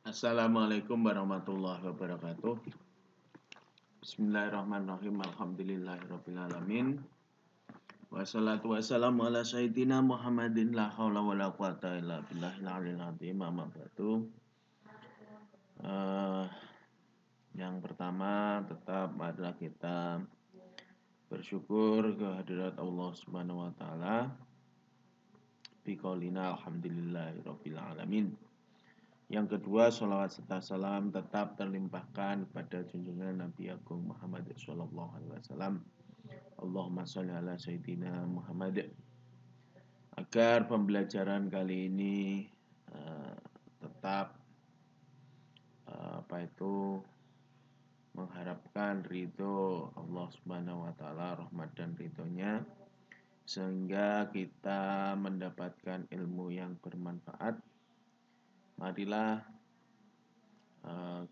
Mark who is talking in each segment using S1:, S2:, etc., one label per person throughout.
S1: Assalamualaikum warahmatullahi wabarakatuh. Bismillahirrahmanirrahim. Alhamdulillahirrabbilalamin. Wassalatu wassalamu ala sayyidina Muhammadin la haula wala quwata illa billahil aliyil azim. Amma ba'du. Yang pertama tetap adalah kita bersyukur kehadirat Allah Subhanahu wa taala. Biqaulina alhamdulillahirabbil alamin. Yang kedua, sholawat serta salam tetap terlimpahkan kepada junjungan Nabi Agung Muhammad Sallallahu Alaihi Wasallam. Allahumma sholli ala Sayyidina Muhammad. Agar pembelajaran kali ini tetap mengharapkan ridho Allah Subhanahu Wa Taala, rahmat dan ridhonya, sehingga kita mendapatkan ilmu yang bermanfaat. Marilah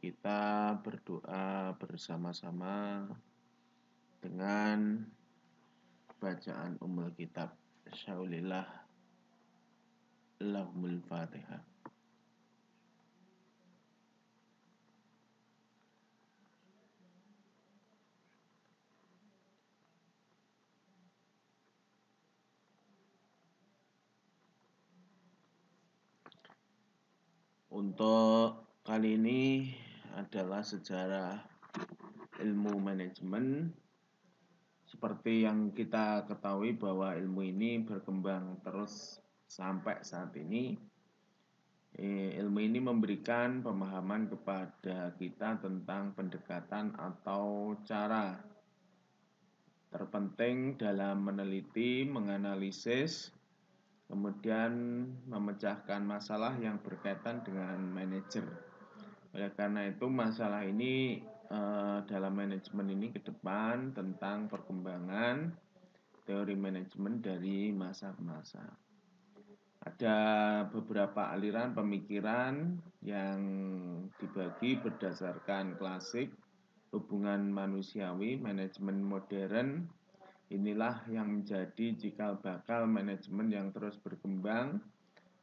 S1: kita berdoa bersama-sama dengan bacaan Ummul Kitab. Syaulillah lahumul Fatihah. Untuk kali ini adalah sejarah ilmu manajemen. Seperti yang kita ketahui bahwa ilmu ini berkembang terus sampai saat ini. Ilmu ini memberikan pemahaman kepada kita tentang pendekatan atau cara terpenting dalam meneliti, menganalisis, kemudian memecahkan masalah yang berkaitan dengan manajer. Oleh karena itu masalah ini dalam manajemen ini ke depan tentang perkembangan teori manajemen dari masa ke masa. Ada beberapa aliran pemikiran yang dibagi berdasarkan klasik, hubungan manusiawi, manajemen modern. Inilah yang menjadi cikal bakal manajemen yang terus berkembang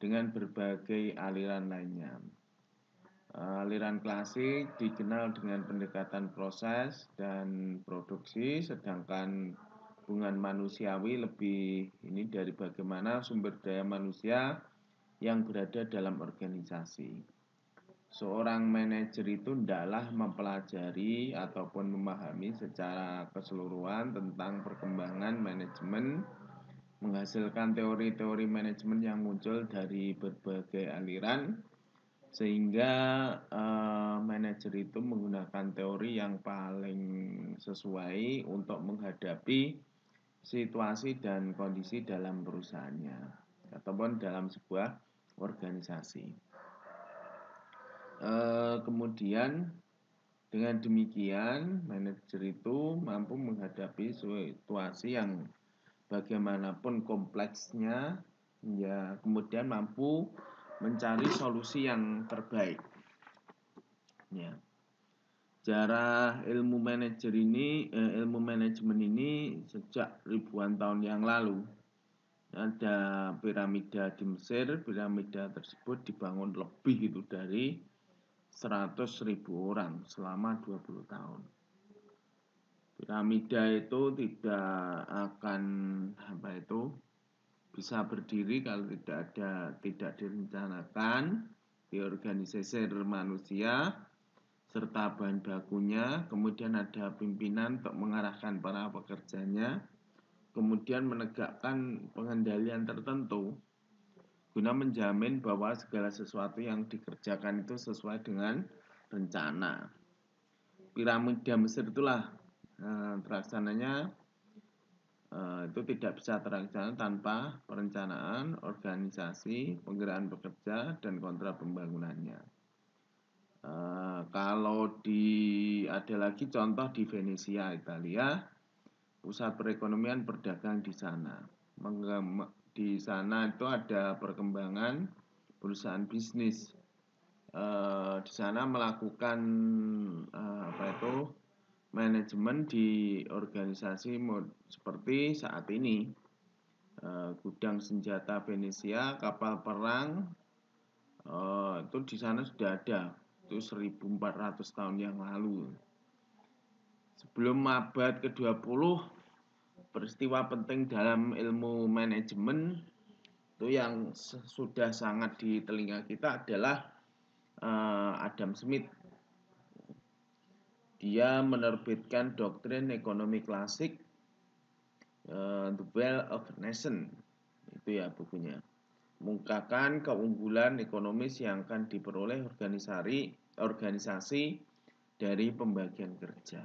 S1: dengan berbagai aliran lainnya. Aliran klasik dikenal dengan pendekatan proses dan produksi, sedangkan hubungan manusiawi lebih ini dari bagaimana sumber daya manusia yang berada dalam organisasi. Seorang manajer itu hendaklah mempelajari ataupun memahami secara keseluruhan tentang perkembangan manajemen, menghasilkan teori-teori manajemen yang muncul dari berbagai aliran, sehingga manajer itu menggunakan teori yang paling sesuai untuk menghadapi situasi dan kondisi dalam perusahaannya ataupun dalam sebuah organisasi. Kemudian dengan demikian manajer itu mampu menghadapi situasi yang bagaimanapun kompleksnya, ya, kemudian mampu mencari solusi yang terbaik. Ya. Sejarah ilmu manajemen ini sejak ribuan tahun yang lalu. Ada piramida di Mesir. Piramida tersebut dibangun lebih itu dari 100.000 orang selama 20 tahun. Piramida itu tidak akan bisa berdiri kalau tidak direncanakan, diorganisasi manusia serta bahan bakunya, kemudian ada pimpinan untuk mengarahkan para pekerjanya, kemudian menegakkan pengendalian tertentu guna menjamin bahwa segala sesuatu yang dikerjakan itu sesuai dengan rencana. Piramida Mesir itulah terlaksananya itu tidak bisa terlaksana tanpa perencanaan, organisasi, penggerakkan pekerja, dan kontrak pembangunannya. Kalau ada lagi contoh di Venesia, Italia, pusat perekonomian berdagang di sana. Di sana itu ada perkembangan perusahaan bisnis. Di sana melakukan manajemen di organisasi seperti saat ini. Gudang senjata Venesia, kapal perang, itu di sana sudah ada itu 1400 tahun yang lalu. Sebelum abad ke-20, peristiwa penting dalam ilmu manajemen itu yang sudah sangat di telinga kita adalah Adam Smith. Dia menerbitkan doktrin ekonomi klasik, The Wealth of Nation, itu ya bukunya. Mengungkapkan keunggulan ekonomis yang akan diperoleh organisasi dari pembagian kerja.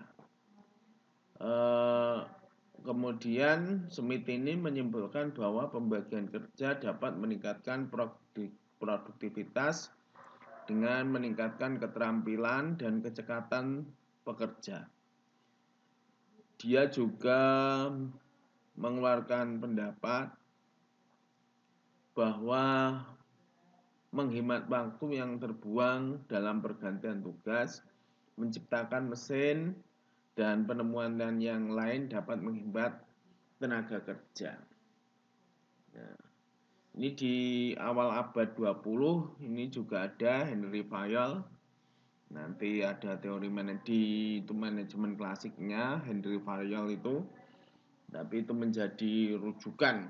S1: Kemudian Smith ini menyimpulkan bahwa pembagian kerja dapat meningkatkan produktivitas dengan meningkatkan keterampilan dan kecekatan pekerja. Dia juga mengeluarkan pendapat bahwa menghemat waktu yang terbuang dalam pergantian tugas, menciptakan mesin, dan penemuan yang lain dapat menghemat tenaga kerja. Nah, ini di awal abad 20 ini juga ada Henry Fayol. Nanti ada teori manajemen klasiknya Henry Fayol itu, tapi itu menjadi rujukan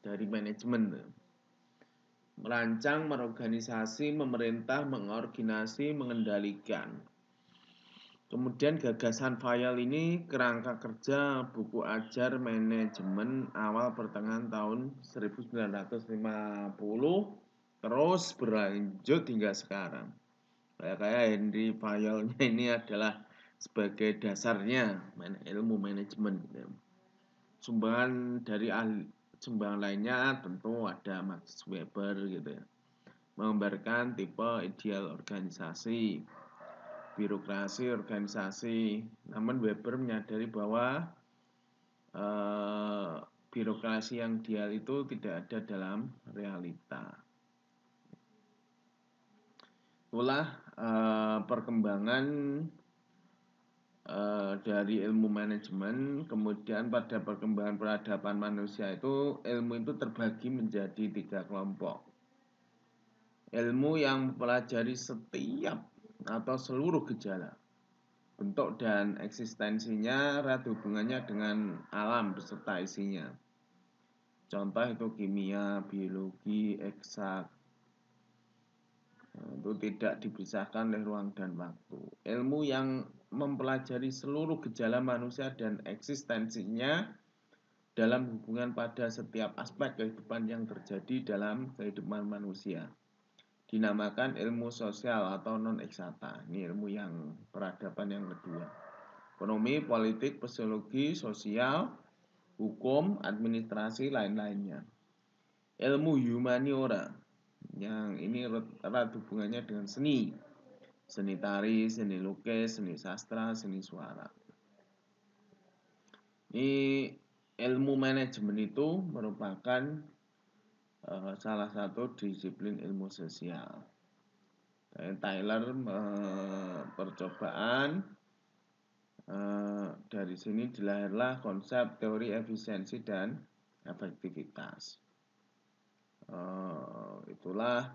S1: dari manajemen. Merancang, merorganisasi, memerintah, mengordinasi, mengendalikan. Kemudian gagasan Fayol ini kerangka kerja buku ajar manajemen awal pertengahan tahun 1950 terus berlanjut hingga sekarang. Kayak Henry Fayolnya ini adalah sebagai dasarnya ilmu manajemen. Sumbangan dari sumbangan lainnya tentu ada Max Weber gitu ya. Menggambarkan tipe ideal organisasi, birokrasi organisasi. Namun Weber menyadari bahwa birokrasi yang ideal itu tidak ada dalam realita. Itulah perkembangan dari ilmu manajemen. Kemudian pada perkembangan peradaban manusia itu ilmu itu terbagi menjadi 3 kelompok. Ilmu yang mempelajari setiap atau seluruh gejala, bentuk dan eksistensinya, erat hubungannya dengan alam beserta isinya. Contoh itu kimia, biologi, eksak. Itu tidak dipisahkan oleh ruang dan waktu. Ilmu yang mempelajari seluruh gejala manusia dan eksistensinya dalam hubungan pada setiap aspek kehidupan yang terjadi dalam kehidupan manusia dinamakan ilmu sosial atau non-eksakta. Ini ilmu yang peradaban yang kedua. Ekonomi, politik, sosiologi, sosial, hukum, administrasi, lain-lainnya. Ilmu humaniora, yang ini erat hubungannya dengan seni. Seni tari, seni lukis, seni sastra, seni suara. Ini ilmu manajemen itu merupakan salah satu disiplin ilmu sosial. Taylor percobaan dari sini dilahirlah konsep teori efisiensi dan efektivitas. Itulah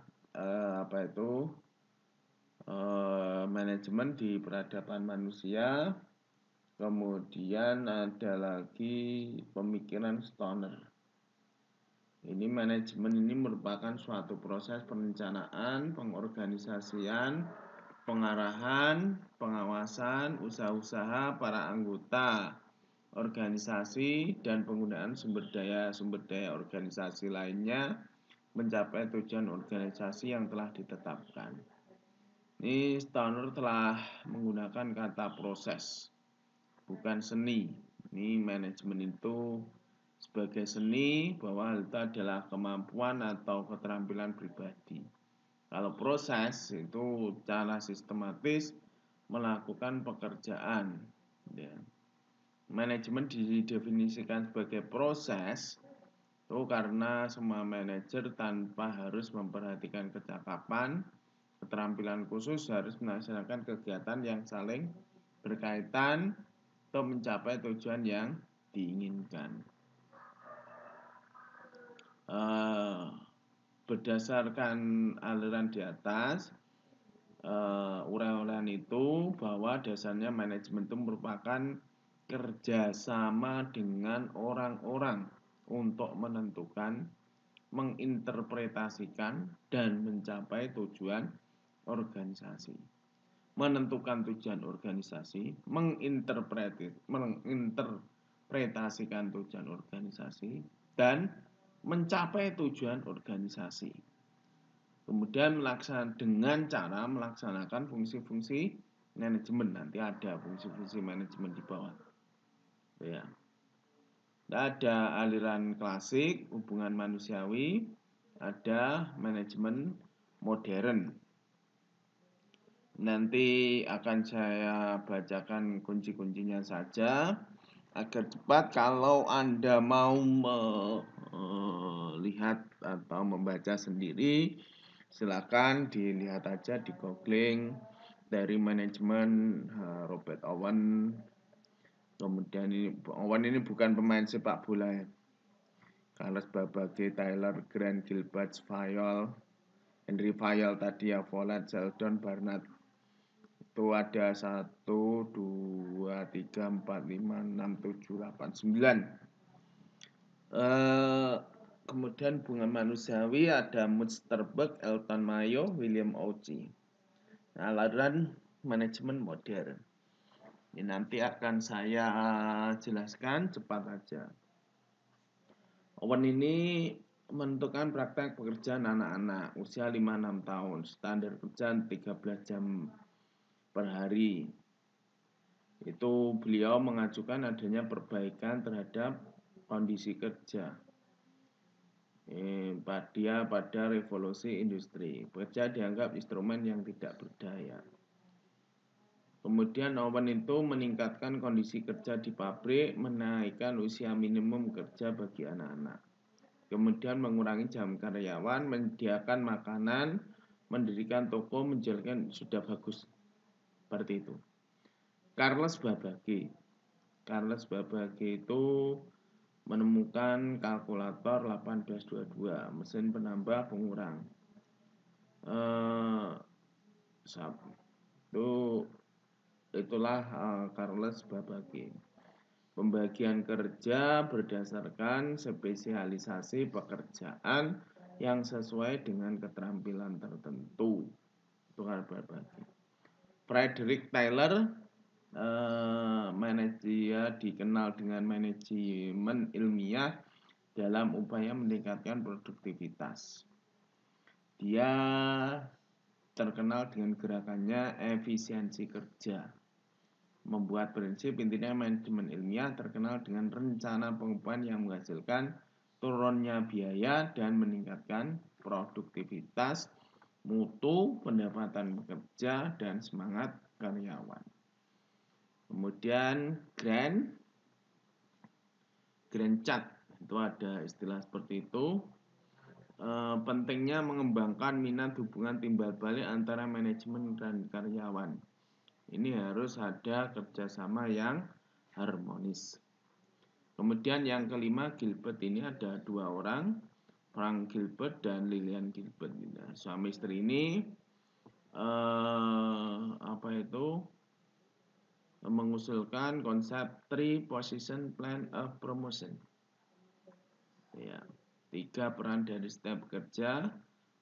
S1: manajemen di peradaban manusia. Kemudian ada lagi pemikiran Stoner. Ini manajemen ini merupakan suatu proses perencanaan, pengorganisasian, pengarahan, pengawasan, usaha-usaha para anggota organisasi dan penggunaan sumber daya organisasi lainnya mencapai tujuan organisasi yang telah ditetapkan. Ini Stoner telah menggunakan kata proses, bukan seni. Ini manajemen itu sebagai seni bahwa itu adalah kemampuan atau keterampilan pribadi. Kalau proses itu cara sistematis melakukan pekerjaan. Ya. Manajemen didefinisikan sebagai proses itu karena semua manajer tanpa harus memperhatikan kecakapan, keterampilan khusus harus melaksanakan kegiatan yang saling berkaitan untuk mencapai tujuan yang diinginkan. Berdasarkan aliran di atas, uraian itu bahwa dasarnya manajemen itu merupakan kerjasama dengan orang-orang untuk menentukan, menginterpretasikan, dan mencapai tujuan organisasi. Menentukan tujuan organisasi, menginterpretasikan tujuan organisasi, dan mencapai tujuan organisasi. Kemudian dengan cara melaksanakan fungsi-fungsi manajemen. Nanti ada fungsi-fungsi manajemen di bawah. Ya. Ada aliran klasik, hubungan manusiawi, ada manajemen modern. Nanti akan saya bacakan kunci-kuncinya saja agar cepat. Kalau Anda mau melihat atau membaca sendiri, silakan dilihat aja di googling dari manajemen Robert Owen. Kemudian Owen ini bukan pemain sepak bola ya. Carlos Babbage, Tyler, Grant, Gilbert, Fayol, Henry Fayol tadi ya, Follett, Sheldon, Barnard. Itu ada 1, 2, 3, 4, 5, 6, 7, 8, 9. Kemudian hubungan manusiawi ada Musterberg, Elton Mayo, William Auchi. Aliran manajemen modern. Ini nanti akan saya jelaskan cepat aja. Owen ini menentukan praktek pekerjaan anak-anak usia 5-6 tahun, standar kerja 13 jam per hari. Itu beliau mengajukan adanya perbaikan terhadap kondisi kerja pada revolusi industri. Pekerja dianggap instrumen yang tidak berdaya. Kemudian Owen itu meningkatkan kondisi kerja di pabrik, menaikkan usia minimum kerja bagi anak-anak. Kemudian mengurangi jam karyawan, menyediakan makanan, mendirikan toko, menjalankan, sudah bagus. Seperti itu. Carlos Babbage itu menemukan kalkulator 1822, mesin penambah pengurang. Itulah Carlos Babbage. Pembagian kerja berdasarkan spesialisasi pekerjaan yang sesuai dengan keterampilan tertentu. Itu Carlos Babbage. Frederick Taylor, dia dikenal dengan manajemen ilmiah dalam upaya meningkatkan produktivitas. Dia terkenal dengan gerakannya efisiensi kerja. Membuat prinsip intinya manajemen ilmiah terkenal dengan rencana pengupahan yang menghasilkan turunnya biaya dan meningkatkan produktivitas, mutu, pendapatan pekerja, dan semangat karyawan. Kemudian Grant Chart, itu ada istilah seperti itu. Pentingnya mengembangkan minat hubungan timbal balik antara manajemen dan karyawan. Ini harus ada kerjasama yang harmonis. Kemudian yang kelima, Gilbert ini ada 2 orang, Frank Gilbert dan Lillian Gilbert. Suami istri ini mengusulkan konsep 3 position plan of promotion. Ya, 3 peran dari setiap pekerja,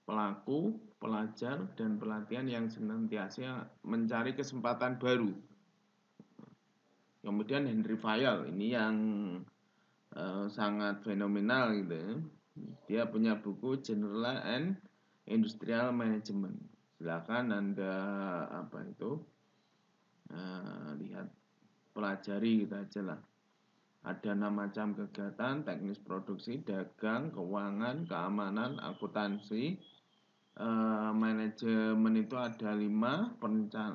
S1: pelaku, pelajar, dan pelatihan yang senantiasa mencari kesempatan baru. Kemudian Henry Fayol ini yang sangat fenomenal gitu. Dia punya buku General and Industrial Management. Silakan Anda lihat, pelajari gitu aja lah. Ada 6 macam kegiatan: teknis produksi, dagang, keuangan, keamanan, akuntansi. Manajemen itu ada 5,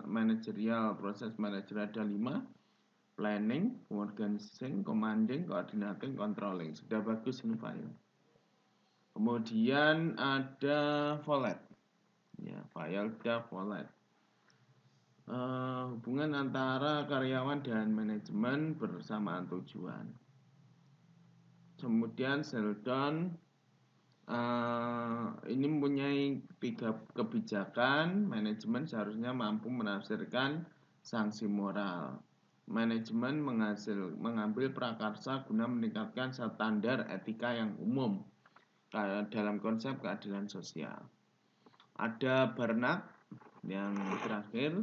S1: manajerial, proses manajer ada 5, planning, organizing, commanding, coordinating, controlling. Sudah bagus ini file. Kemudian ada Follett. Ya, file ada Follett. Hubungan antara karyawan dan manajemen bersamaan tujuan. Kemudian Sheldon Ini mempunyai 3 kebijakan. Manajemen seharusnya mampu menafsirkan sanksi moral. Manajemen mengambil prakarsa guna meningkatkan standar etika yang umum dalam konsep keadilan sosial. Ada Barnard yang terakhir,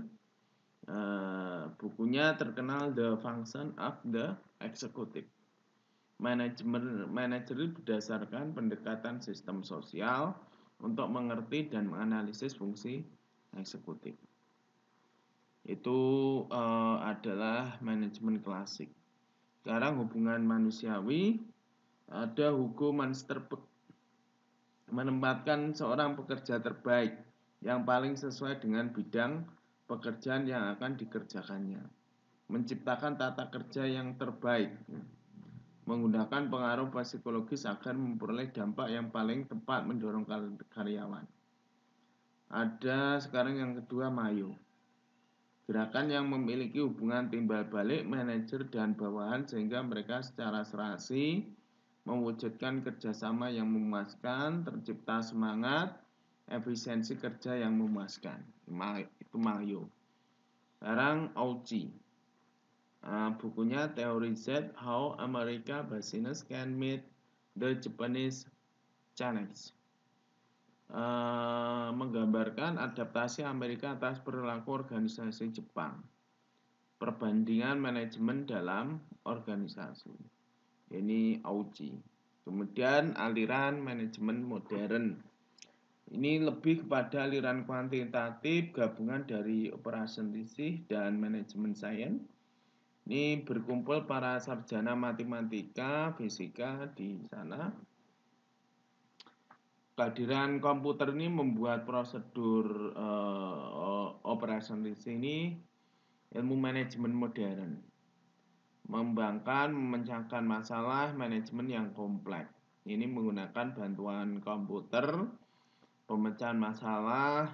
S1: bukunya terkenal The Function of the Executive. Manajer berdasarkan pendekatan sistem sosial untuk mengerti dan menganalisis fungsi eksekutif. Itu adalah manajemen klasik. Sekarang hubungan manusiawi, ada Hugo Mansterberg menempatkan seorang pekerja terbaik yang paling sesuai dengan bidang pekerjaan yang akan dikerjakannya, menciptakan tata kerja yang terbaik, menggunakan pengaruh psikologis agar memperoleh dampak yang paling tepat mendorong karyawan. Ada sekarang yang kedua, Mayo. Gerakan yang memiliki hubungan timbal balik manajer dan bawahan sehingga mereka secara serasi mewujudkan kerjasama yang memuaskan, tercipta semangat, efisiensi kerja yang memuaskan. Itu Mayo. Sekarang Auchi. Bukunya Theory Z, How America Business Can Meet the Japanese Challenge, menggambarkan adaptasi Amerika atas perilaku organisasi Jepang, perbandingan manajemen dalam organisasi. Ini Auchi. Kemudian aliran manajemen modern. Ini lebih kepada aliran kuantitatif, gabungan dari operationalistik dan manajemen science. Ini berkumpul para sarjana matematika, fisika di sana. Kehadiran komputer ini membuat prosedur operationalistik ini ilmu manajemen modern, memecahkan masalah manajemen yang kompleks. Ini menggunakan bantuan komputer, pemecahan masalah,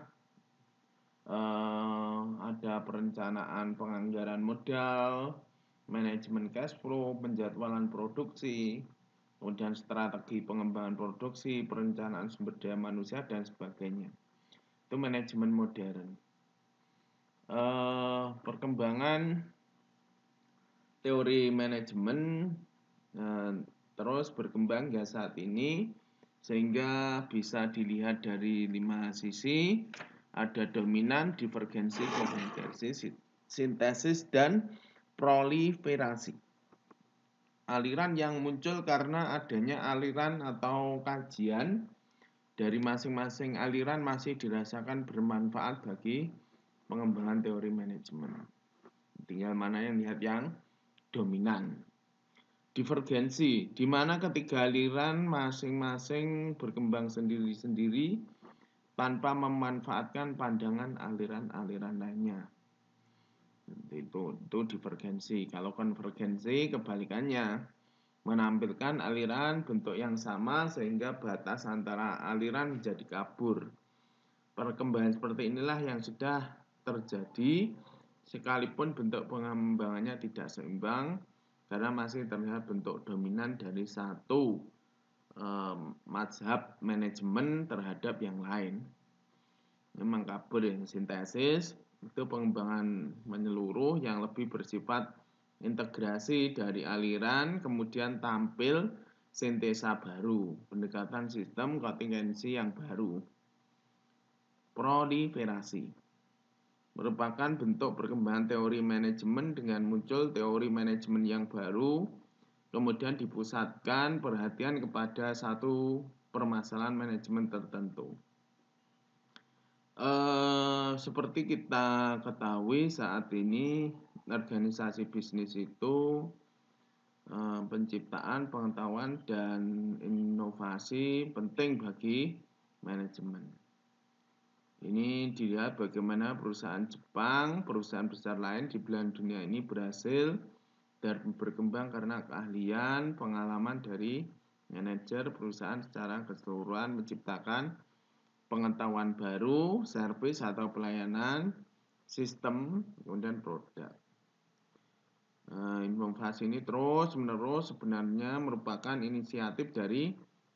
S1: ada perencanaan penganggaran modal, manajemen cash flow, penjadwalan produksi, kemudian strategi pengembangan produksi, perencanaan sumber daya manusia, dan sebagainya. Itu manajemen modern. Perkembangan teori manajemen terus berkembang hingga saat ini, sehingga bisa dilihat dari 5 sisi. Ada dominan, divergensi, konvergensi, sintesis, dan proliferasi. Aliran yang muncul karena adanya aliran atau kajian dari masing-masing aliran masih dirasakan bermanfaat bagi pengembangan teori manajemen. Tinggal mana yang lihat yang dominan. Divergensi, di mana ketiga aliran masing-masing berkembang sendiri-sendiri tanpa memanfaatkan pandangan aliran-aliran lainnya. Itu divergensi. Kalau konvergensi kebalikannya, menampilkan aliran bentuk yang sama sehingga batas antara aliran menjadi kabur. Perkembangan seperti inilah yang sudah terjadi sekalipun bentuk pengembangannya tidak seimbang karena masih terlihat bentuk dominan dari satu mazhab manajemen terhadap yang lain. Memang kabur yang sintesis itu pengembangan menyeluruh yang lebih bersifat integrasi dari aliran, kemudian tampil sintesa baru, pendekatan sistem kontingensi yang baru. Proliferasi merupakan bentuk perkembangan teori manajemen dengan muncul teori manajemen yang baru, kemudian dipusatkan perhatian kepada satu permasalahan manajemen tertentu. Seperti kita ketahui saat ini organisasi bisnis itu penciptaan pengetahuan dan inovasi penting bagi manajemen. Ini dilihat bagaimana perusahaan Jepang, perusahaan besar lain di belahan dunia ini berhasil dan berkembang karena keahlian, pengalaman dari manajer perusahaan secara keseluruhan menciptakan pengetahuan baru, servis atau pelayanan, sistem, kemudian produk. Inovasi ini terus-menerus sebenarnya merupakan inisiatif dari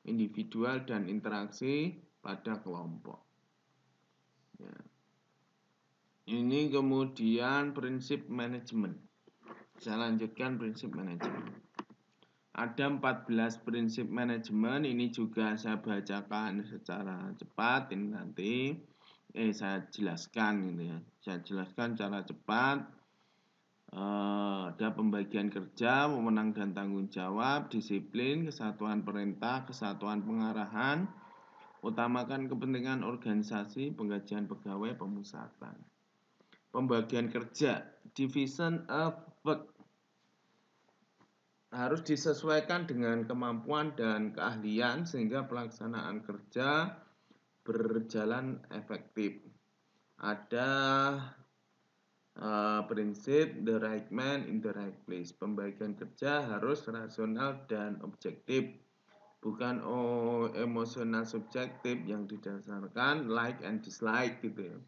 S1: individual dan interaksi pada kelompok. Ya. Ini kemudian prinsip manajemen. Saya lanjutkan prinsip manajemen. Ada 14 prinsip manajemen, ini juga saya bacakan secara cepat ini nanti. Saya jelaskan ini ya. Saya jelaskan secara cepat. Ada pembagian kerja, wewenang dan tanggung jawab, disiplin, kesatuan perintah, kesatuan pengarahan, utamakan kepentingan organisasi, penggajian pegawai, pemusatan. Pembagian kerja, division of work, harus disesuaikan dengan kemampuan dan keahlian sehingga pelaksanaan kerja berjalan efektif. Ada prinsip the right man in the right place. Pembagian kerja harus rasional dan objektif, bukan emosional subjektif yang didasarkan like and dislike gitu ya.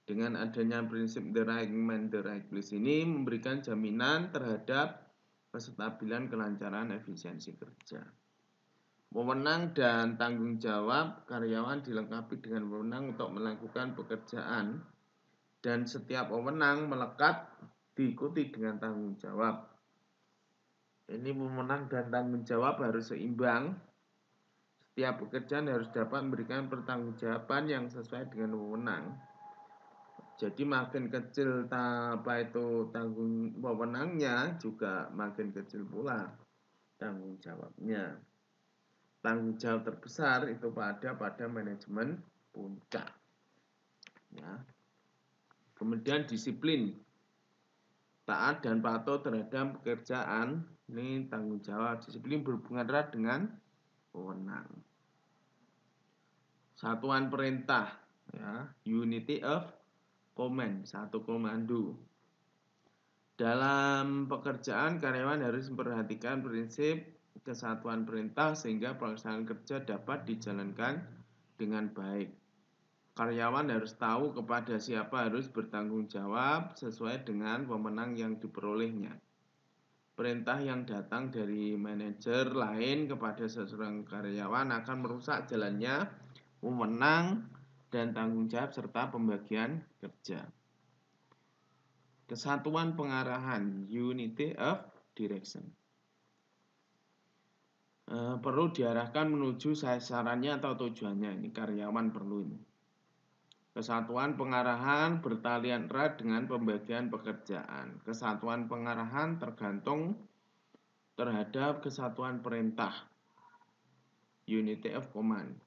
S1: Dengan adanya prinsip the right man the right place ini memberikan jaminan terhadap kestabilan, kelancaran, efisiensi kerja. Wewenang dan tanggung jawab karyawan dilengkapi dengan wewenang untuk melakukan pekerjaan, dan setiap wewenang melekat diikuti dengan tanggung jawab. Ini wewenang dan tanggung jawab harus seimbang. Setiap pekerjaan harus dapat memberikan pertanggungjawaban yang sesuai dengan wewenang. Jadi makin kecil tanggung wewenangnya, juga makin kecil pula tanggung jawabnya. Tanggung jawab terbesar itu pada manajemen puncak. Ya. Kemudian disiplin, taat dan patuh terhadap pekerjaan, ini tanggung jawab. Disiplin berhubungan erat dengan wewenang. Satuan perintah, ya, unity of command, satu komando. Dalam pekerjaan, karyawan harus memperhatikan prinsip kesatuan perintah sehingga pelaksanaan kerja dapat dijalankan dengan baik. Karyawan harus tahu kepada siapa harus bertanggung jawab sesuai dengan wewenang yang diperolehnya. Perintah yang datang dari manajer lain kepada seseorang karyawan akan merusak jalannya wewenang dan tanggung jawab serta pembagian kerja. Kesatuan pengarahan, unity of direction, perlu diarahkan menuju sasarannya atau tujuannya. Ini karyawan perlu ini. Kesatuan pengarahan bertalian erat dengan pembagian pekerjaan. Kesatuan pengarahan tergantung terhadap kesatuan perintah, unity of command.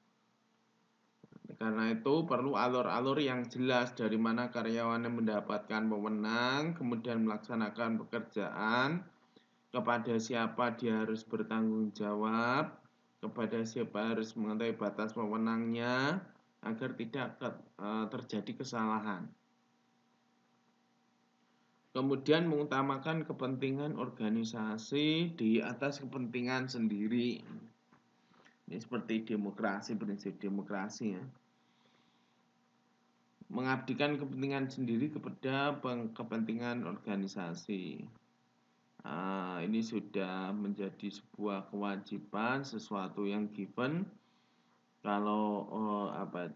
S1: Karena itu perlu alur-alur yang jelas dari mana karyawan mendapatkan wewenang, kemudian melaksanakan pekerjaan, kepada siapa dia harus bertanggung jawab, kepada siapa harus mengetahui batas wewenangnya, agar tidak terjadi kesalahan. Kemudian mengutamakan kepentingan organisasi di atas kepentingan sendiri. Ini seperti demokrasi, prinsip demokrasi ya. Mengabdikan kepentingan sendiri kepada kepentingan organisasi. Ini sudah menjadi sebuah kewajiban, sesuatu yang given. Kalau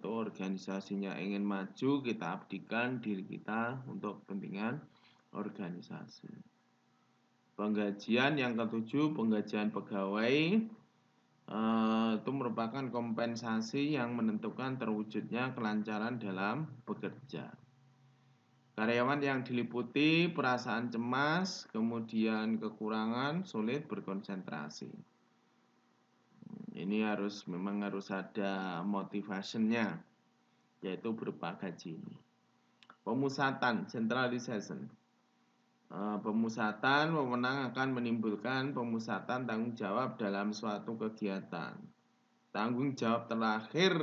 S1: organisasinya ingin maju, kita abdikan diri kita untuk kepentingan organisasi. Penggajian yang ketujuh, penggajian pegawai. Itu merupakan kompensasi yang menentukan terwujudnya kelancaran dalam bekerja. Karyawan yang diliputi perasaan cemas, kemudian kekurangan, sulit berkonsentrasi. Ini memang harus ada motivasinya, yaitu berupa gaji. Pemusatan, centralization. Pemusatan wewenang akan menimbulkan pemusatan tanggung jawab dalam suatu kegiatan. Tanggung jawab terakhir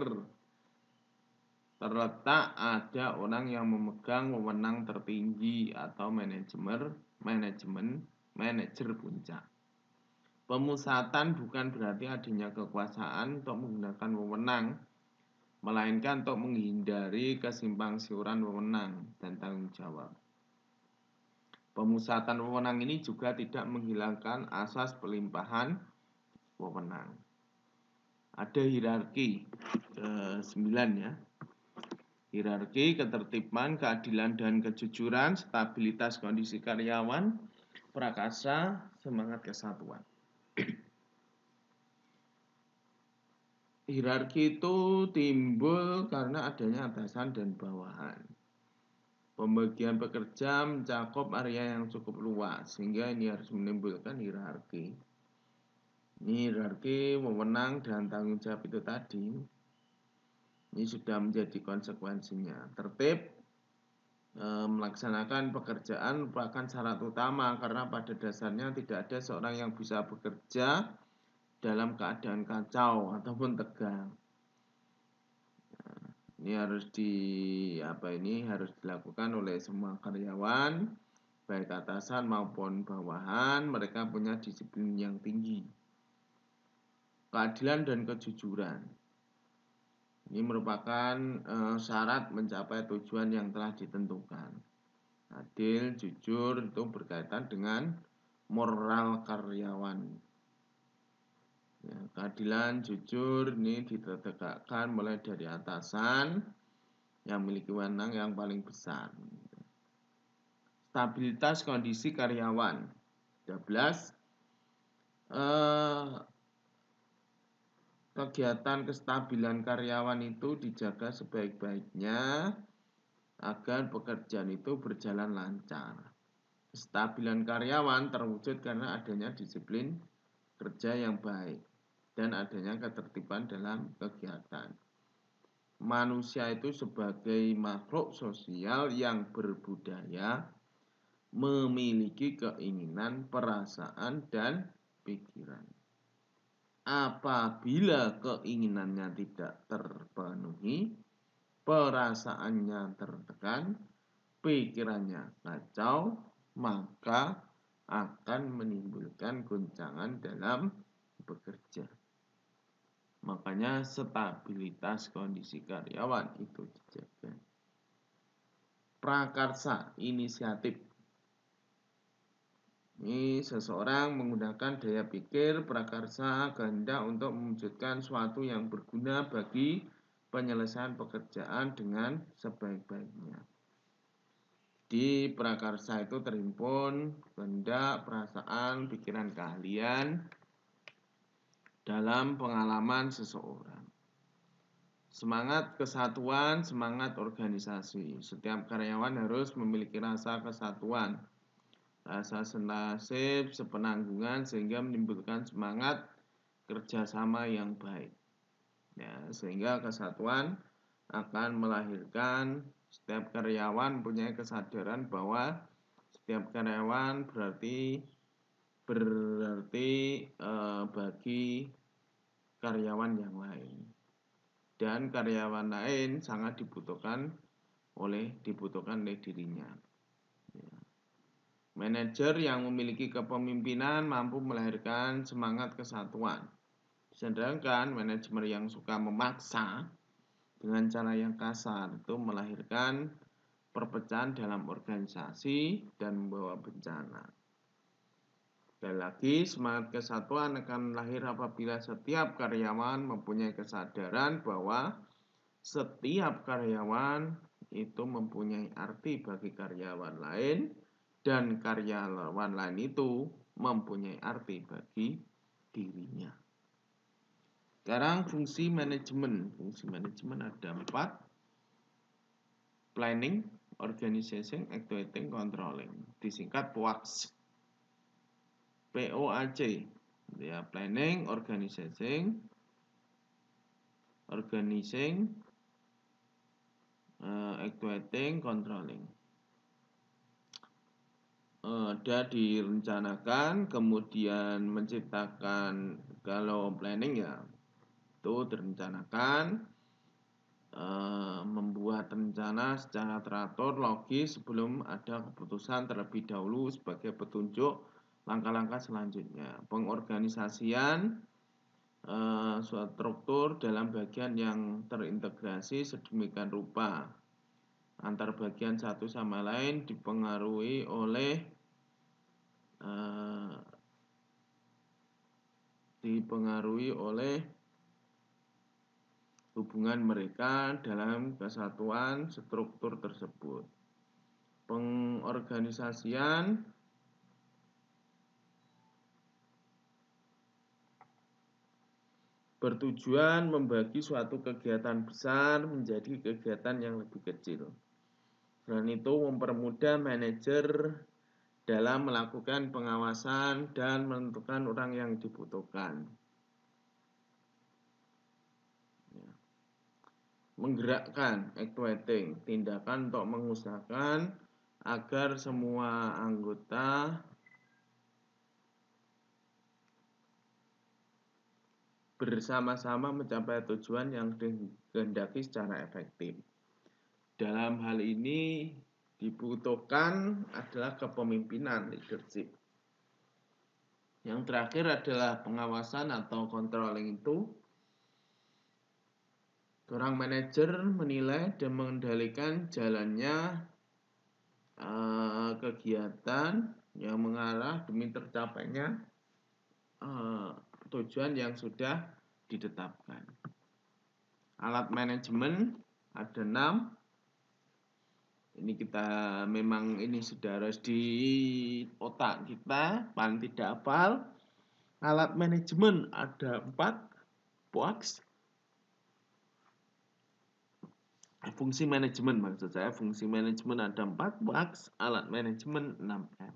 S1: terletak ada orang yang memegang wewenang tertinggi atau manajer puncak. Pemusatan bukan berarti adanya kekuasaan untuk menggunakan wewenang, melainkan untuk menghindari kesimpangsiuran wewenang dan tanggung jawab. Pemusatan wewenang ini juga tidak menghilangkan asas pelimpahan wewenang. ada hierarki 9 ya. Hierarki, ketertiban, keadilan dan kejujuran, stabilitas kondisi karyawan, prakarsa, semangat kesatuan. Hierarki itu timbul karena adanya atasan dan bawahan. Pembagian pekerja mencakup area yang cukup luas, sehingga ini harus menimbulkan hierarki. Ini hierarki, wewenang, dan tanggung jawab itu tadi. Ini sudah menjadi konsekuensinya. Tertib melaksanakan pekerjaan merupakan syarat utama karena pada dasarnya tidak ada seorang yang bisa bekerja dalam keadaan kacau ataupun tegang. Ini harus harus dilakukan oleh semua karyawan, baik atasan maupun bawahan. Mereka punya disiplin yang tinggi. Keadilan dan kejujuran. Ini merupakan syarat mencapai tujuan yang telah ditentukan. Adil, jujur itu berkaitan dengan moral karyawan. Ya, keadilan, jujur ini ditegakkan mulai dari atasan yang memiliki wewenang yang paling besar. Stabilitas kondisi karyawan. 13. Kegiatan kestabilan karyawan itu dijaga sebaik-baiknya agar pekerjaan itu berjalan lancar. Kestabilan karyawan terwujud karena adanya disiplin kerja yang baik dan adanya ketertiban dalam kegiatan. Manusia itu sebagai makhluk sosial yang berbudaya memiliki keinginan, perasaan, dan pikiran. Apabila keinginannya tidak terpenuhi, perasaannya tertekan, pikirannya kacau, maka akan menimbulkan goncangan dalam bekerja. Makanya stabilitas kondisi karyawan itu dijaga. Prakarsa, inisiatif. Ini seseorang menggunakan daya pikir, prakarsa, kehendak untuk mewujudkan sesuatu yang berguna bagi penyelesaian pekerjaan dengan sebaik-baiknya. Di prakarsa itu terhimpun kehendak, perasaan, pikiran, keahlian dalam pengalaman seseorang. Semangat kesatuan, semangat organisasi. Setiap karyawan harus memiliki rasa kesatuan, rasa senasib, sepenanggungan sehingga menimbulkan semangat kerjasama yang baik. Ya, sehingga kesatuan akan melahirkan setiap karyawan punya kesadaran bahwa setiap karyawan berarti bagi karyawan yang lain, dan karyawan lain sangat dibutuhkan oleh dirinya. Manajer yang memiliki kepemimpinan mampu melahirkan semangat kesatuan, sedangkan manajemen yang suka memaksa dengan cara yang kasar itu melahirkan perpecahan dalam organisasi dan membawa bencana. Sekali lagi, semangat kesatuan akan lahir apabila setiap karyawan mempunyai kesadaran bahwa setiap karyawan itu mempunyai arti bagi karyawan lain dan karyawan lain itu mempunyai arti bagi dirinya. Sekarang fungsi manajemen. Fungsi manajemen ada 4. Planning, organization, actuating, controlling. Disingkat POAC. POAC. Ya, planning, organizing, actuating, controlling. Ada direncanakan, kemudian menciptakan. Kalau planning ya itu direncanakan, membuat rencana secara teratur, logis sebelum ada keputusan terlebih dahulu sebagai petunjuk langkah-langkah selanjutnya. Pengorganisasian struktur dalam bagian yang terintegrasi sedemikian rupa antar bagian satu sama lain dipengaruhi oleh hubungan mereka dalam kesatuan struktur tersebut. Pengorganisasian bertujuan membagi suatu kegiatan besar menjadi kegiatan yang lebih kecil. Selain itu mempermudah manajer dalam melakukan pengawasan dan menentukan orang yang dibutuhkan. Menggerakkan, actuating, tindakan untuk mengusahakan agar semua anggota bersama-sama mencapai tujuan yang dikehendaki secara efektif. Dalam hal ini dibutuhkan adalah kepemimpinan, leadership. Yang terakhir adalah pengawasan atau controlling itu. Seorang manajer menilai dan mengendalikan jalannya kegiatan yang mengarah demi tercapainya tujuan yang sudah ditetapkan. Alat manajemen ada 6. Ini kita memang ini sudah harus di otak kita, paling tidak hafal. Alat manajemen ada 4. Box. Fungsi manajemen maksud saya, fungsi manajemen ada 4. Box. Alat manajemen 6M.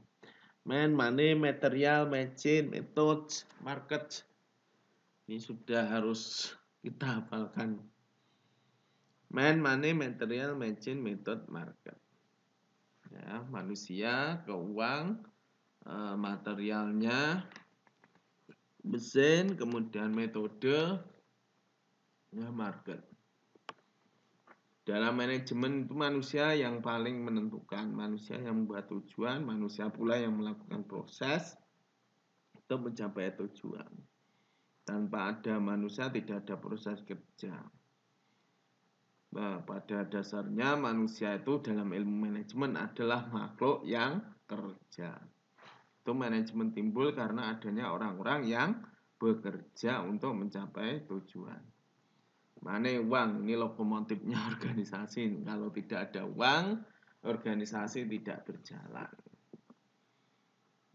S1: Man, money, material, machine, methods, market. Ini sudah harus kita hafalkan. Man, money, material, machine, method, market. Ya, manusia, keuang, materialnya, mesin, kemudian metode, ya, market. Dalam manajemen itu manusia yang paling menentukan, manusia yang membuat tujuan, manusia pula yang melakukan proses untuk mencapai tujuan. Tanpa ada manusia tidak ada proses kerja. Nah, pada dasarnya manusia itu dalam ilmu manajemen adalah makhluk yang kerja. Itu manajemen timbul karena adanya orang-orang yang bekerja untuk mencapai tujuan. Mana uang, ini lokomotifnya organisasi. Kalau tidak ada uang, organisasi tidak berjalan.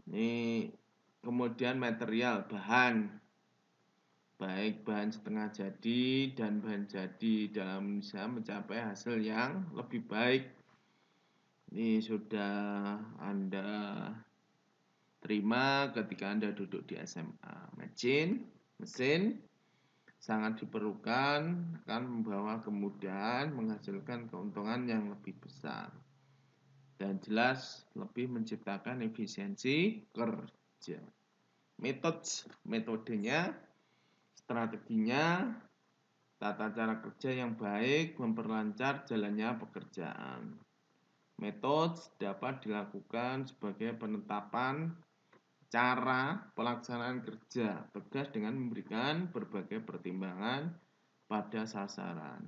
S1: Ini kemudian material, bahan. Baik bahan setengah jadi dan bahan jadi dalam bisa mencapai hasil yang lebih baik. Ini sudah Anda terima ketika Anda duduk di SMA. Mesin sangat diperlukan, akan membawa kemudahan, menghasilkan keuntungan yang lebih besar. Dan jelas lebih menciptakan efisiensi kerja. Metodenya, strateginya, tata cara kerja yang baik memperlancar jalannya pekerjaan. Metode dapat dilakukan sebagai penetapan cara pelaksanaan kerja tegas dengan memberikan berbagai pertimbangan pada sasaran.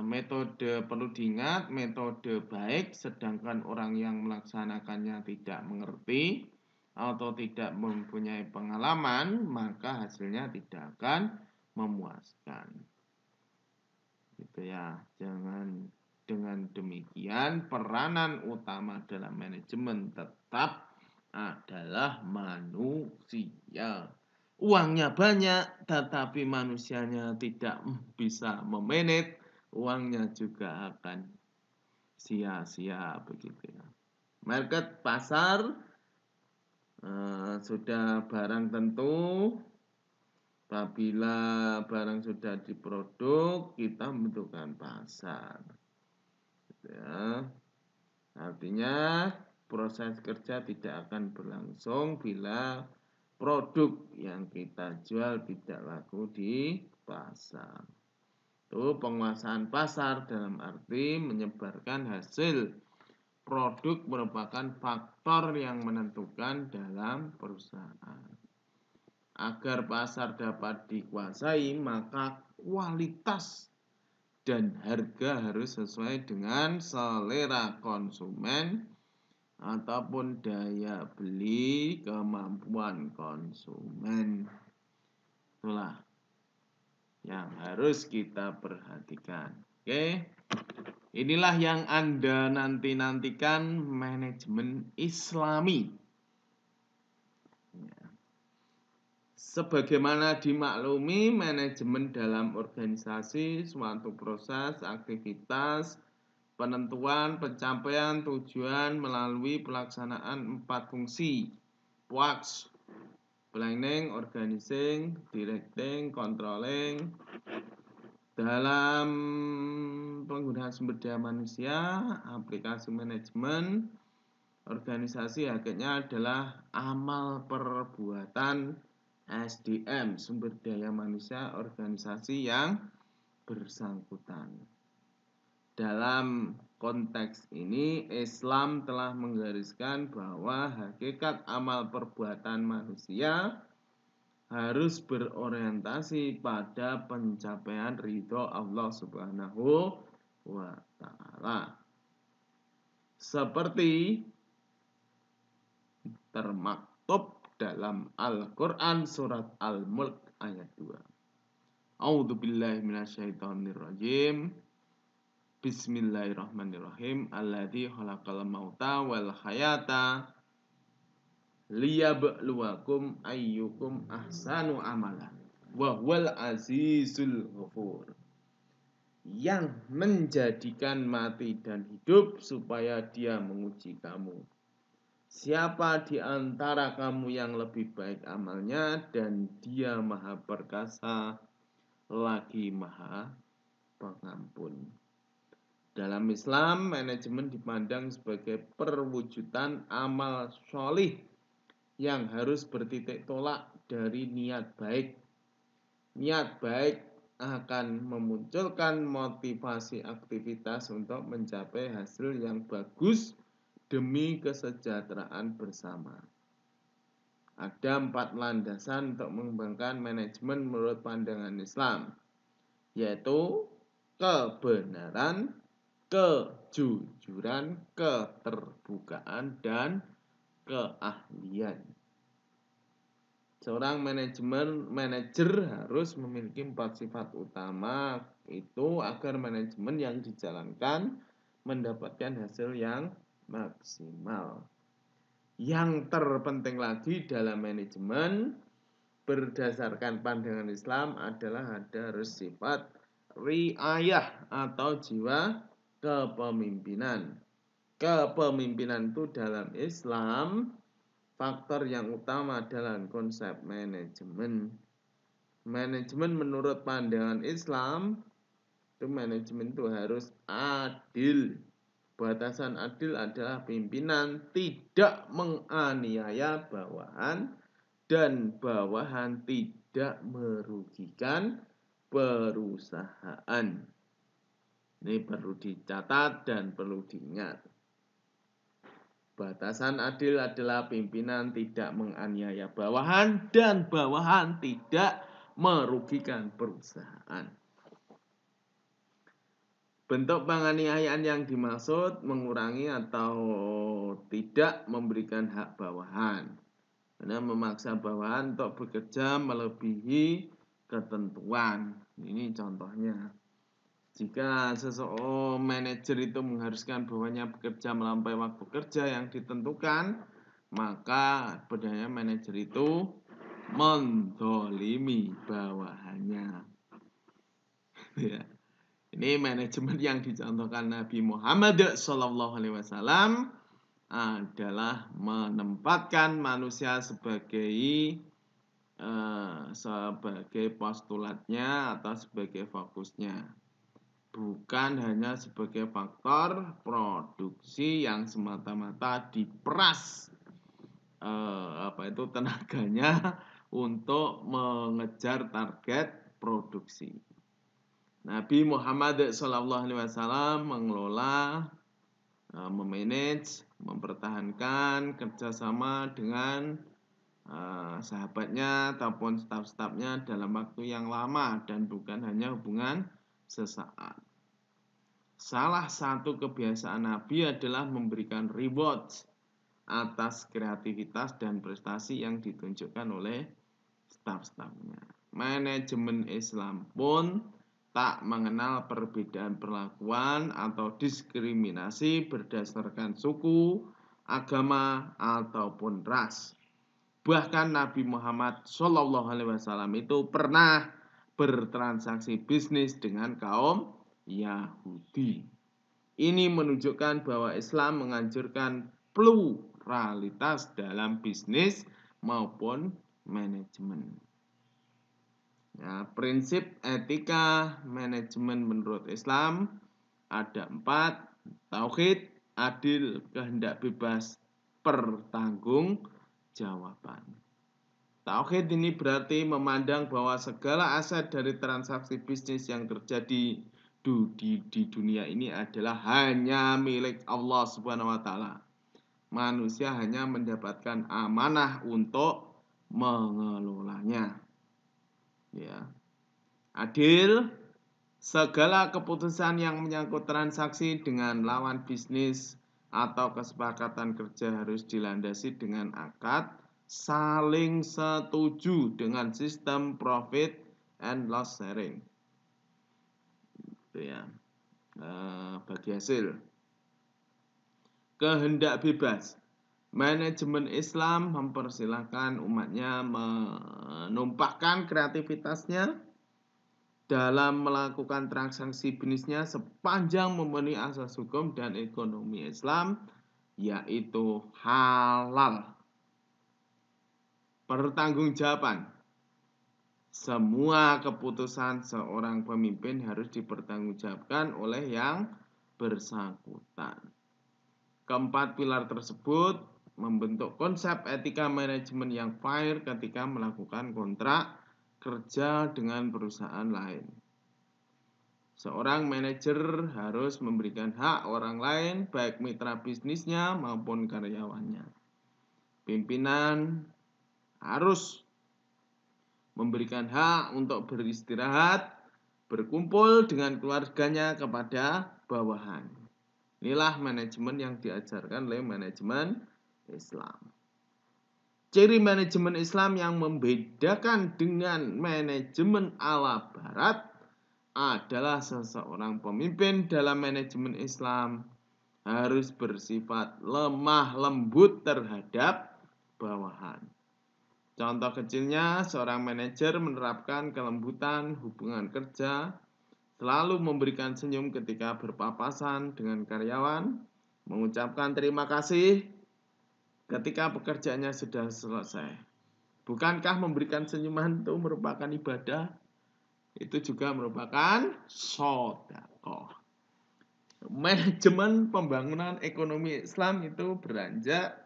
S1: Metode perlu diingat, metode baik sedangkan orang yang melaksanakannya tidak mengerti atau tidak mempunyai pengalaman, maka hasilnya tidak akan memuaskan. Gitu ya. Jangan dengan demikian peranan utama dalam manajemen tetap adalah manusia. Uangnya banyak tetapi manusianya tidak bisa memanage, uangnya juga akan sia-sia begitu ya. Market, pasar, sudah barang tentu. Apabila barang sudah diproduk, kita membutuhkan pasar. Ya. Artinya proses kerja tidak akan berlangsung bila produk yang kita jual tidak laku di pasar. Itu penguasaan pasar dalam arti menyebarkan hasil produk merupakan faktor yang menentukan dalam perusahaan. Agar pasar dapat dikuasai, maka kualitas dan harga harus sesuai dengan selera konsumen ataupun daya beli kemampuan konsumen. Itulah yang harus kita perhatikan. Oke, inilah yang Anda nantikan manajemen Islami. Sebagaimana dimaklumi, manajemen dalam organisasi suatu proses, aktivitas, penentuan, pencapaian tujuan melalui pelaksanaan 4 fungsi. PWAX, planning, organizing, directing, controlling. Dalam penggunaan sumber daya manusia, aplikasi manajemen organisasi hakikatnya adalah amal perbuatan SDM, sumber daya manusia organisasi yang bersangkutan. Dalam konteks ini, Islam telah menggariskan bahwa hakikat amal perbuatan manusia harus berorientasi pada pencapaian ridho Allah Subhanahu wa Ta'ala. Seperti termaktub dalam Al-Quran surat Al-Mulk ayat 2. A'udzubillahi minasyaitonirrajim. Bismillahirrahmanirrahim. Alladzi khalaqal mauta wal hayata liyabluwakum ayyukum ahsanu amala wa huwal azizul ghafur. Yang menjadikan mati dan hidup supaya Dia menguji kamu. Siapa di antara kamu yang lebih baik amalnya, dan Dia Maha Perkasa lagi Maha Pengampun. Dalam Islam, manajemen dipandang sebagai perwujudan amal sholih yang harus bertitik tolak dari niat baik. Niat baik akan memunculkan motivasi aktivitas untuk mencapai hasil yang bagus demi kesejahteraan bersama. Ada 4 landasan untuk mengembangkan manajemen menurut pandangan Islam, yaitu kebenaran, kejujuran, keterbukaan, dan keahlian. Seorang manajer harus memiliki 4 sifat utama itu agar manajemen yang dijalankan mendapatkan hasil yang maksimal. Yang terpenting lagi dalam manajemen berdasarkan pandangan Islam adalah harus sifat riayah atau jiwa kepemimpinan. Kepemimpinan itu dalam Islam faktor yang utama dalam konsep manajemen. Manajemen menurut pandangan Islam itu manajemen itu harus adil. Batasan adil adalah pimpinan tidak menganiaya bawahan dan bawahan tidak merugikan perusahaan. Ini perlu dicatat dan perlu diingat. Batasan adil adalah pimpinan tidak menganiaya bawahan dan bawahan tidak merugikan perusahaan. Bentuk penganiayaan yang dimaksud mengurangi atau tidak memberikan hak bawahan, karena memaksa bawahan untuk bekerja melebihi ketentuan. Ini contohnya. Jika seseorang manajer itu mengharuskan bawahannya bekerja melampaui waktu kerja yang ditentukan, maka sebenarnya manajer itu menzalimi bawahannya. Ya. Ini manajemen yang dicontohkan Nabi Muhammad SAW adalah menempatkan manusia sebagai postulatnya atau sebagai fokusnya, bukan hanya sebagai faktor produksi yang semata-mata diperas tenaganya untuk mengejar target produksi. Nabi Muhammad SAW mengelola, memanage, mempertahankan kerjasama dengan sahabatnya ataupun staf-stafnya dalam waktu yang lama dan bukan hanya hubungan sesaat. Salah satu kebiasaan Nabi adalah memberikan reward atas kreativitas dan prestasi yang ditunjukkan oleh staf-stafnya. Manajemen Islam pun tak mengenal perbedaan perlakuan atau diskriminasi berdasarkan suku, agama, ataupun ras. Bahkan Nabi Muhammad SAW itu pernah bertransaksi bisnis dengan kaum Yahudi. Ini menunjukkan bahwa Islam menganjurkan pluralitas dalam bisnis maupun manajemen. Ya, prinsip etika manajemen menurut Islam ada 4: tauhid, adil, kehendak bebas, pertanggungjawaban. Tauhid ini berarti memandang bahwa segala aset dari transaksi bisnis yang terjadi di dunia ini adalah hanya milik Allah Subhanahu wa taala. Manusia hanya mendapatkan amanah untuk mengelolanya. Ya. Adil, segala keputusan yang menyangkut transaksi dengan lawan bisnis atau kesepakatan kerja harus dilandasi dengan akad saling setuju dengan sistem profit and loss sharing. Itu ya, bagi hasil. Kehendak bebas. Manajemen Islam mempersilahkan umatnya menumpahkan kreativitasnya dalam melakukan transaksi bisnisnya sepanjang memenuhi asas hukum dan ekonomi Islam, yaitu halal. Pertanggungjawaban. Semua keputusan seorang pemimpin harus dipertanggungjawabkan oleh yang bersangkutan. Keempat pilar tersebut membentuk konsep etika manajemen yang fair ketika melakukan kontrak kerja dengan perusahaan lain. Seorang manajer harus memberikan hak orang lain, baik mitra bisnisnya maupun karyawannya. Pimpinan harus memberikan hak untuk beristirahat, berkumpul dengan keluarganya kepada bawahan. Inilah manajemen yang diajarkan oleh manajemen Islam. Ciri manajemen Islam yang membedakan dengan manajemen ala Barat adalah seseorang pemimpin dalam manajemen Islam harus bersifat lemah lembut terhadap bawahan. Contoh kecilnya, seorang manajer menerapkan kelembutan hubungan kerja, selalu memberikan senyum ketika berpapasan dengan karyawan, mengucapkan terima kasih ketika pekerjaannya sudah selesai. Bukankah memberikan senyuman itu merupakan ibadah? Itu juga merupakan sedekah. Manajemen pembangunan ekonomi Islam itu beranjak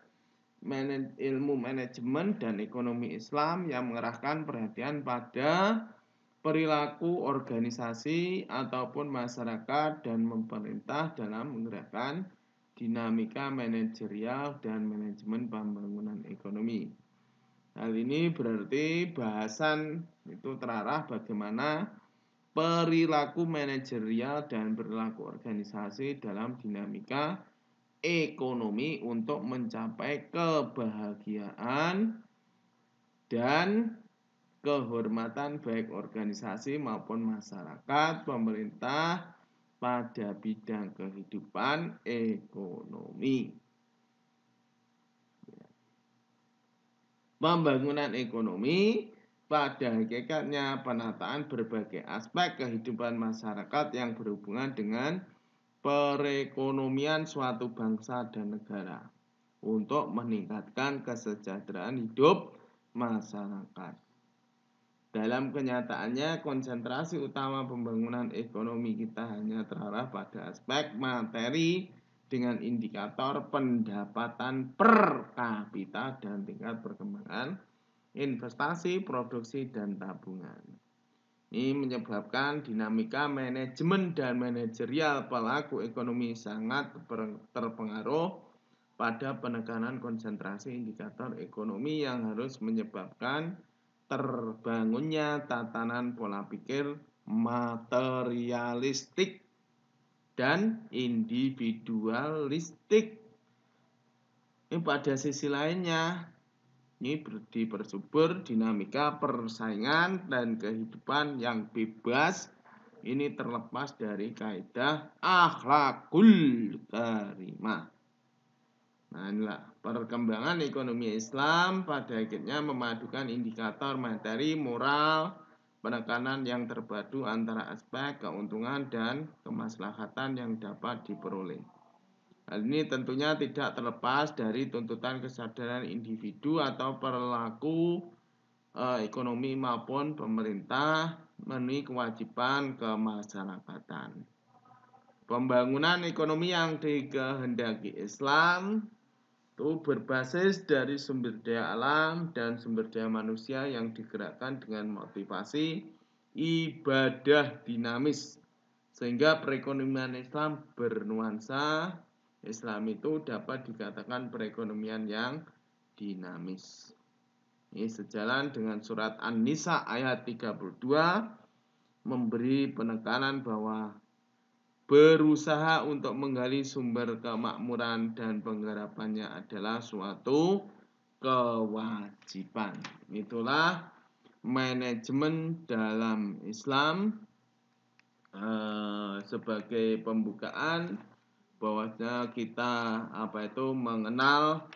S1: ilmu manajemen dan ekonomi Islam yang mengerahkan perhatian pada perilaku organisasi ataupun masyarakat dan pemerintah dalam menggerakkan dinamika manajerial dan manajemen pembangunan ekonomi. Hal ini berarti bahasan itu terarah bagaimana perilaku manajerial dan perilaku organisasi dalam dinamika ekonomi untuk mencapai kebahagiaan dan kehormatan baik organisasi maupun masyarakat, pemerintah pada bidang kehidupan ekonomi. Pembangunan ekonomi pada hakikatnya penataan berbagai aspek kehidupan masyarakat yang berhubungan dengan perekonomian suatu bangsa dan negara untuk meningkatkan kesejahteraan hidup masyarakat. Dalam kenyataannya, konsentrasi utama pembangunan ekonomi kita hanya terarah pada aspek materi dengan indikator pendapatan per kapita dan tingkat perkembangan investasi, produksi, dan tabungan. Ini menyebabkan dinamika manajemen dan manajerial pelaku ekonomi sangat terpengaruh pada penekanan konsentrasi indikator ekonomi yang harus menyebabkan terbangunnya tatanan pola pikir materialistik dan individualistik. Ini pada sisi lainnya, Ini dipersubur dinamika persaingan dan kehidupan yang bebas. Ini terlepas dari kaidah akhlakul karimah. Nah, inilah perkembangan ekonomi Islam pada akhirnya memadukan indikator materi, moral, penekanan yang terpadu antara aspek keuntungan dan kemaslahatan yang dapat diperoleh. Hal ini tentunya tidak terlepas dari tuntutan kesadaran individu atau perilaku ekonomi maupun pemerintah memenuhi kewajiban kemasyarakatan. Pembangunan ekonomi yang dikehendaki Islam itu berbasis dari sumber daya alam dan sumber daya manusia yang digerakkan dengan motivasi ibadah dinamis, sehingga perekonomian Islam bernuansa Islam itu dapat dikatakan perekonomian yang dinamis. Ini sejalan dengan surat An-Nisa ayat 32 memberi penekanan bahwa berusaha untuk menggali sumber kemakmuran dan penggarapannya adalah suatu kewajiban. Itulah manajemen dalam Islam. Sebagai pembukaan bahwasanya kita mengenal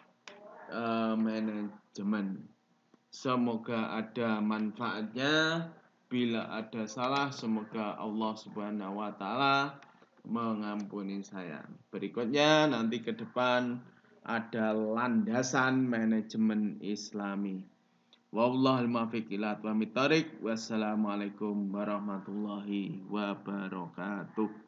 S1: manajemen. Semoga ada manfaatnya. Bila ada salah, semoga Allah Subhanahu wa taala mengampuni saya. Berikutnya nanti ke depan ada landasan manajemen Islami. Wallahul muwaffiq ila aqwamit thoriq. Wassalamualaikum warahmatullahi wabarakatuh.